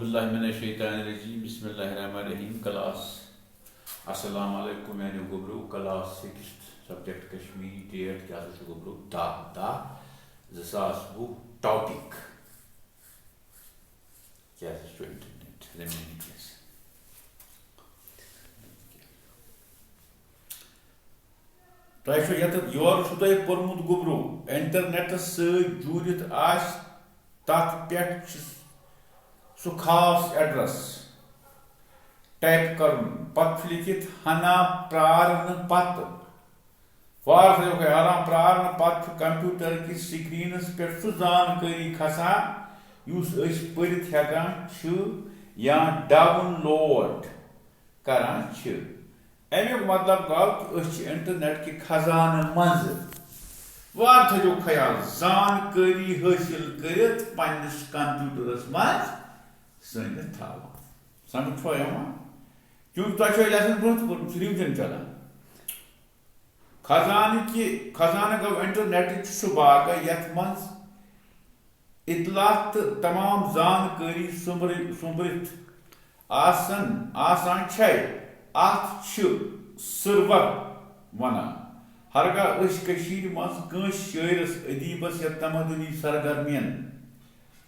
औज़ुबिल्लाहिमिनश्शैतानिर्रजीम बिस्मिल्लाहिर्रहमानिर्रहीम क्लास अस्सलाम वालेकुम मैंने गोब्रो क्लास 6 सब्जेक्ट कश्मीरी डेट क्या गोब्रो 10/10/2020 टॉपिक क्या इंटरनेट रेमेडियस तह योर पोर्मुत गोब्रो इंटरनेट जुड़ित तथ पे सह खास एड्रेस टाइप कर पत लिखित हना प्रारन पत वार हना प्रारन पत कंप्यूटर कि स्क्रीन पे सह जानकारी खसान पढ़ित हेकान या डाउनलोड करान अमुक मतलब गो कि इंटरनेट के खजान मज वार थो ख्याल जानकारी हासिल कर पन्निस कंप्यूटरस मज सनित थवान समझ क्योंकि तुम ब्रोह रिविजन चलान खजान गो इंटरनेट सह बाग यथ मज इतलात तमाम जानकारी सुमरित आसान अत सर्वर वनान हरगह मज शायरस अदीबस या तमदनी सरगर्मियन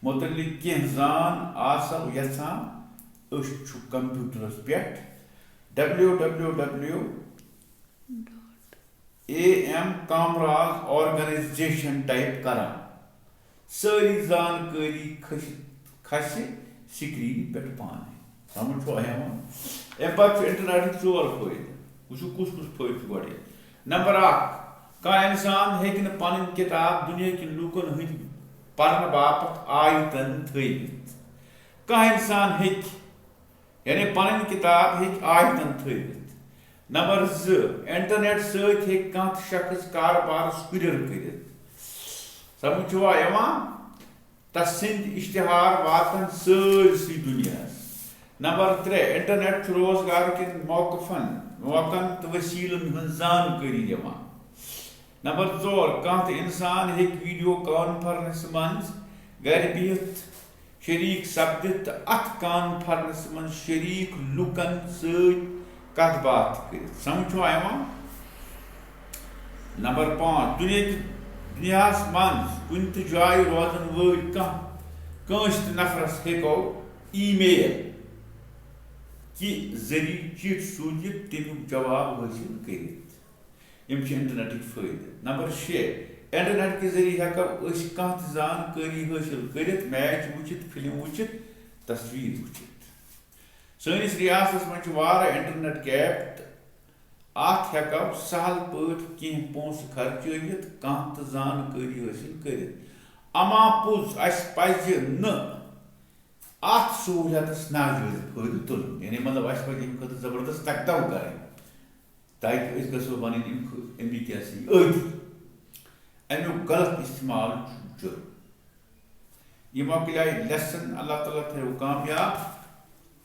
मुतलिक कह जान यहां कंप्यूटरस पे www.amcomraz organization टाइप करान सारी जानकारी खस स्क्रीन पे पाने समझ इंटरनेट 4 फायदे वो कुछ फायदे गए नंबर 1 कह इंसान हेक पन किताब दुनिया के लूकन हंद पढ़ने बापत आयतन थवित कह इंसान हेक यानी पन किताब हेक आयतन थवित नंबर 2 इंटरनेट सहित शख्स कारोबार हुर कर समझ तसिंद इश्तिहार वातन सरसी दुनिया नंबर 3 इंटरनेट रोजगार के मौकन तो वसीलन जानकारी दिवान नंबर 4 कह इंसान हेक वीडियो कॉन्फ्रेंस मज घर बिहित शरीक सपदित अथ कॉन्फ्रेंस मज शरीक लुकन सत बात कर समझ नंबर 5 दुनियास मज कुन जाय रोजन वल कंस नफरस हेको ईमेल कि जरिए चिट सूजित तमुक जवाब हासिल कर इंटरनेट फायदे नंबर 6 इंटरनेट के जरिए हेको जानकारी हासिल कर मैच वुचित फिल्म वुचित तस्वीर वुचित सनिस रियासत मज इंटरनेट कैप अत हेको सहल पे पोस खर्चित कह जानकारी हासिल कर अमा पुज पज न अत सहूलियत नाजायज फायदे तुल यानी मतलब पे जबरदस्त तकतव कर ताकि गो वन अमिक अमुक गलत इस्तेमाल जुर्म यह मकल लेसन अल्लाह ताला थो कामयाब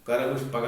कर पगह